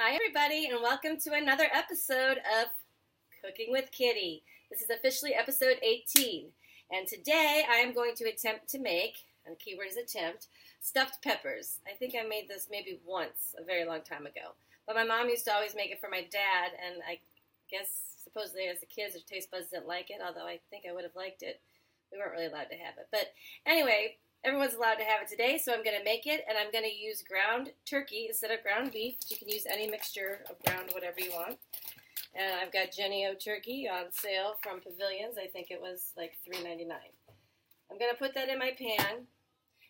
Hi, everybody, and welcome to another episode of Cooking with Kitty. This is officially episode 18, and today I am going to attempt to make, and the key word is attempt, stuffed peppers. I think I made this maybe once, a very long time ago, but my mom used to always make it for my dad, and I guess supposedly as a kid, her taste buds didn't like it, although I think I would have liked it. We weren't really allowed to have it, but anyway, everyone's allowed to have it today, so I'm going to make it, and I'm going to use ground turkey instead of ground beef. You can use any mixture of ground, whatever you want. And I've got Jenny-O turkey on sale from Pavilions. I think it was like $3.99. I'm going to put that in my pan.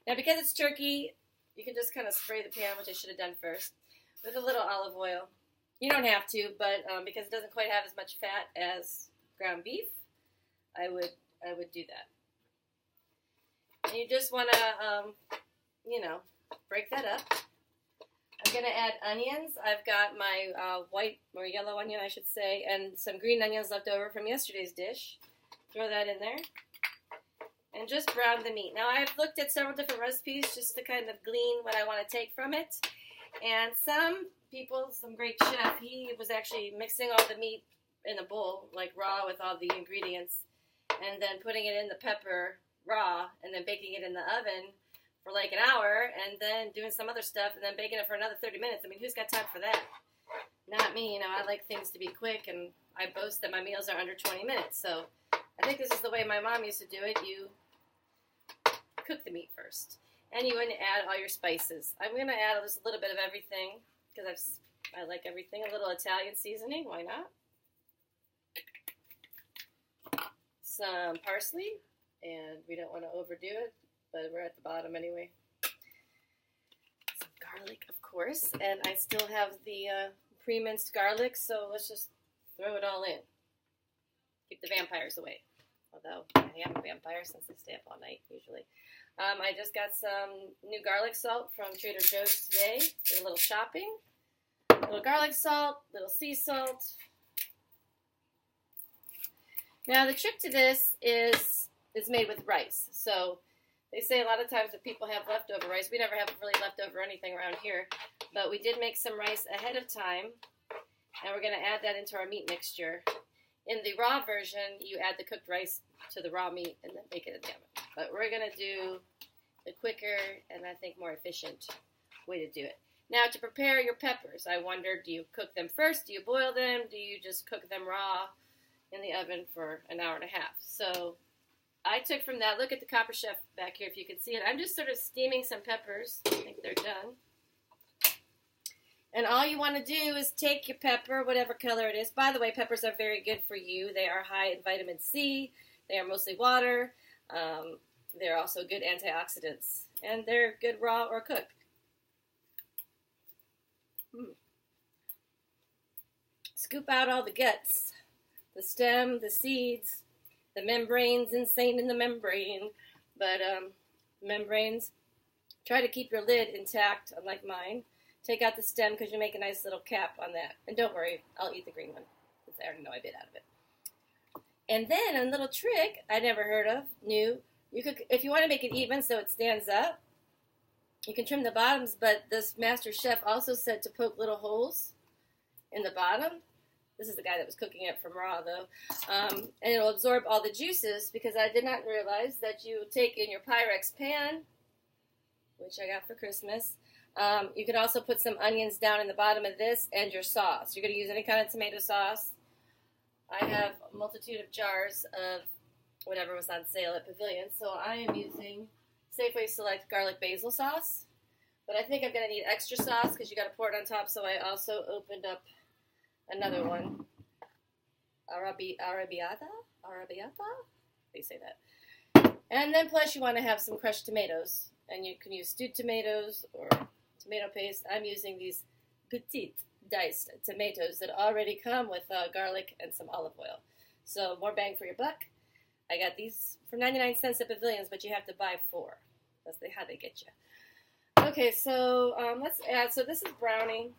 Now, because it's turkey, you can just kind of spray the pan, which I should have done first, with a little olive oil. You don't have to, but because it doesn't quite have as much fat as ground beef, I would do that. And you just want to, break that up. I'm going to add onions. I've got my white or yellow onion, I should say, and some green onions left over from yesterday's dish. Throw that in there. And just brown the meat. Now, I've looked at several different recipes just to kind of glean what I want to take from it. And some great chef, he was actually mixing all the meat in a bowl, like raw with all the ingredients, and then putting it in the pepper raw, and then baking it in the oven for like an hour, and then doing some other stuff, and then baking it for another 30 minutes. I mean, who's got time for that? Not me. I like things to be quick, and I boast that my meals are under 20 minutes. So I think this is the way my mom used to do it. You cook the meat first, and you want to add all your spices. I'm going to add just a little bit of everything, because I like everything. A little Italian seasoning, why not? Some parsley. And we don't want to overdo it, but we're at the bottom anyway. Some garlic, of course, and I still have the pre-minced garlic, so let's just throw it all in. Keep the vampires away, although I am a vampire since I stay up all night, usually. I just got some new garlic salt from Trader Joe's today. Did a little shopping. A little garlic salt, little sea salt. Now, the trick to this is it's made with rice. So they say a lot of times that people have leftover rice. We never have really leftover anything around here. But we did make some rice ahead of time. And we're going to add that into our meat mixture. In the raw version, you add the cooked rice to the raw meat and then bake it in the oven. But we're going to do the quicker and I think more efficient way to do it. Now, to prepare your peppers, I wonder, do you cook them first? Do you boil them? Do you just cook them raw in the oven for an hour and a half? So I took from that, look at the Copper Chef back here if you can see it. I'm just sort of steaming some peppers. I think they're done. And all you want to do is take your pepper, whatever color it is. By the way, peppers are very good for you. They are high in vitamin C. They are mostly water. They're also good antioxidants. And they're good raw or cooked. Scoop out all the guts, the stem, the seeds. The membrane's insane in the membrane, but membranes, try to keep your lid intact, unlike mine. Take out the stem because you make a nice little cap on that. And don't worry, I'll eat the green one, because I already know I bit out of it. And then a little trick I never heard of, new, you could, if you want to make it even so it stands up, you can trim the bottoms, but this master chef also said to poke little holes in the bottom. This is the guy that was cooking it from raw, though. And it'll absorb all the juices, because I did not realize that you take in your Pyrex pan, which I got for Christmas. You could also put some onions down in the bottom of this and your sauce. You're going to use any kind of tomato sauce. I have a multitude of jars of whatever was on sale at Pavilion, so I am using Safeway Select garlic basil sauce. But I think I'm going to need extra sauce, because you got to pour it on top, so I also opened up another one, arrabbiata? They say that. And then plus you want to have some crushed tomatoes. And you can use stewed tomatoes or tomato paste. I'm using these petite diced tomatoes that already come with garlic and some olive oil. So more bang for your buck. I got these for 99 cents at Pavilions, but you have to buy 4. That's how they get you. Okay, so let's add, so this is browning.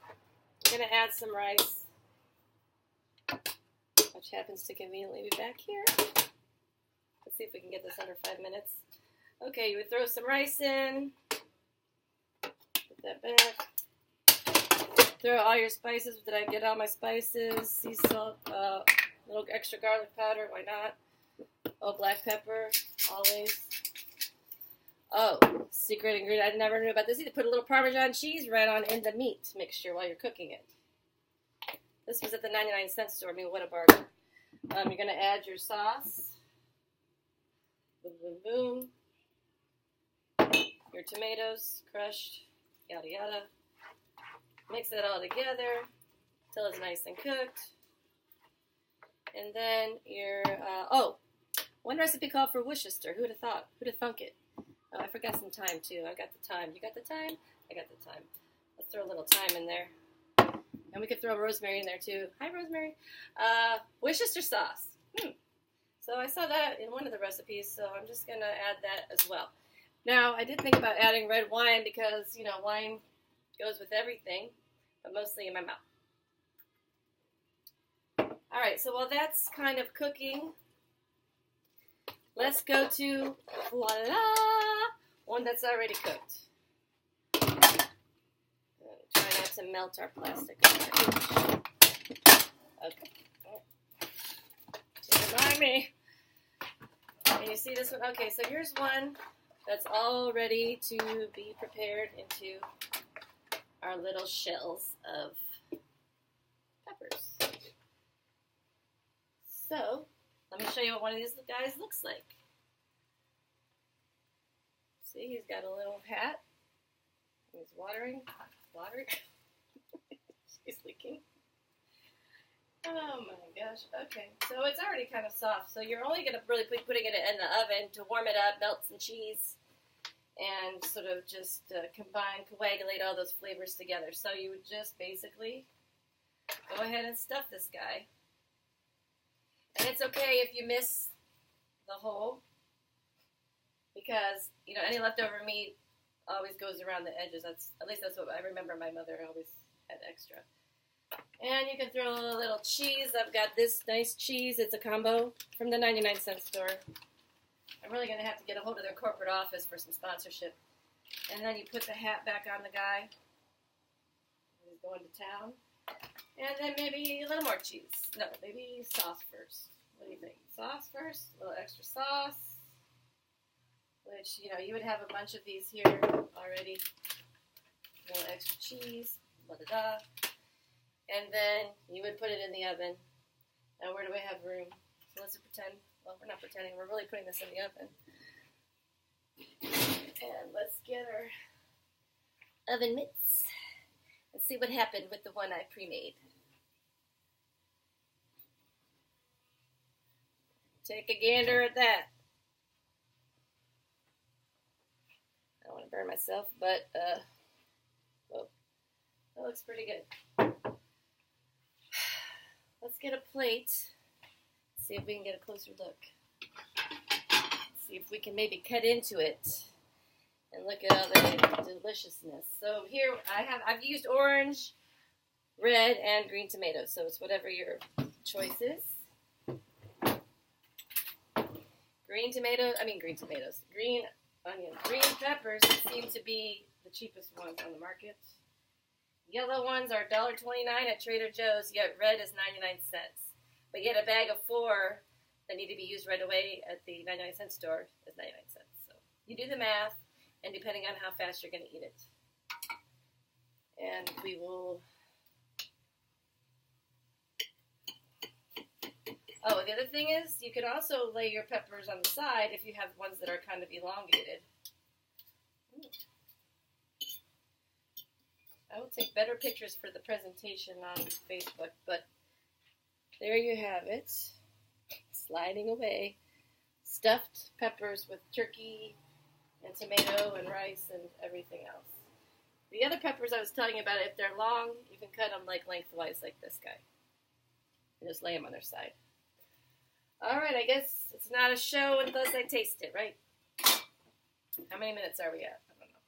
I'm going to add some rice, which happens to conveniently be back here. Let's see if we can get this under 5 minutes. Okay, you would throw some rice in, put that back, throw all your spices. Did I get all my spices? Sea salt, little extra garlic powder. Why not? Oh, black pepper, always. Oh, secret ingredient. I never knew about this either. Put a little Parmesan cheese right on in the meat mixture while you're cooking it. This was at the 99-cent store. I mean, what a bargain. You're going to add your sauce. Boom, boom, boom. Your tomatoes, crushed, yada, yada. Mix it all together until it's nice and cooked. And then your, one recipe called for Worcester. Who'd have thought? Who'd have thunk it? Oh, I forgot some thyme, too. I got the thyme. You got the thyme? I got the thyme. Let's throw a little thyme in there. And we could throw rosemary in there, too. Hi, rosemary. Worcester sauce. So I saw that in one of the recipes, so I'm just going to add that as well. Now, I did think about adding red wine because, you know, wine goes with everything, but mostly in my mouth. All right, so while that's kind of cooking, let's go to, voila, one that's already cooked. Try not to melt our plastic. Okay. Remind me. Can you see this one? Okay, so here's one that's all ready to be prepared into our little shells of peppers. So, let me show you what one of these guys looks like. See, he's got a little hat. He's watering. She's leaking. Oh my gosh. Okay, so it's already kind of soft. So you're only going to really be putting it in the oven to warm it up, melt some cheese, and sort of just coagulate all those flavors together. So you would just basically go ahead and stuff this guy. And it's okay if you miss the hole, because, you know, any leftover meat always goes around the edges. At least that's what I remember my mother always had extra. And you can throw a little cheese. I've got this nice cheese. It's a combo from the 99-cent store. I'm really going to have to get a hold of their corporate office for some sponsorship. And then you put the hat back on the guy. He's going to town. And then maybe a little more cheese. No, maybe sauce first. What do you think? Sauce first? A little extra sauce. Which, you know, you would have a bunch of these here already. A little extra cheese. Da-da-da. And then you would put it in the oven. Now, where do we have room? So let's pretend. Well, we're not pretending. We're really putting this in the oven. And let's get our oven mitts and see what happened with the one I pre-made. Take a gander at that. I don't want to burn myself, but well, that looks pretty good. Let's get a plate. See if we can get a closer look. See if we can maybe cut into it and look at all the deliciousness. So here I've used orange, red, and green tomatoes. So it's whatever your choice is. Green onions. Green peppers seem to be the cheapest ones on the market. Yellow ones are $1.29 at Trader Joe's, yet red is 99 cents. But yet a bag of 4 that need to be used right away at the 99-cent store is 99 cents. So you do the math, and depending on how fast you're going to eat it. And we will... Oh, the other thing is, you can also lay your peppers on the side if you have ones that are kind of elongated. I will take better pictures for the presentation on Facebook, but there you have it. Sliding away. Stuffed peppers with turkey and tomato and rice and everything else. The other peppers I was telling you about, if they're long, you can cut them like lengthwise like this guy. And just lay them on their side. All right, I guess it's not a show unless I taste it, right? How many minutes are we at? I don't know.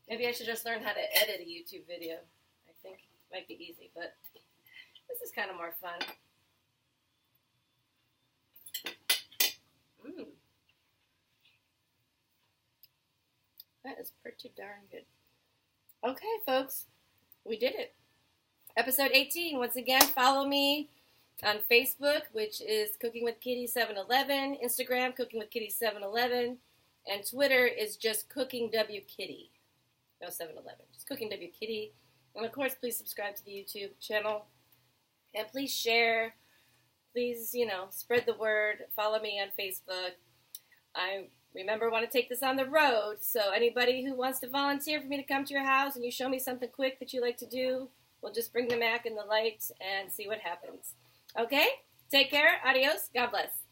Maybe I should just learn how to edit a YouTube video. I think it might be easy, but this is kind of more fun. That is pretty darn good. Okay, folks, we did it. Episode 18. Once again, follow me on Facebook, which is Cooking with Kitty 711, Instagram, Cooking with Kitty 711, and Twitter is just Cooking W Kitty. No 711, just Cooking W Kitty. And of course, please subscribe to the YouTube channel. And please share. Please, spread the word. Follow me on Facebook. I want to take this on the road. So anybody who wants to volunteer for me to come to your house and you show me something quick that you like to do, we'll just bring the mac and the light and see what happens. Okay? Take care. Adios. God bless.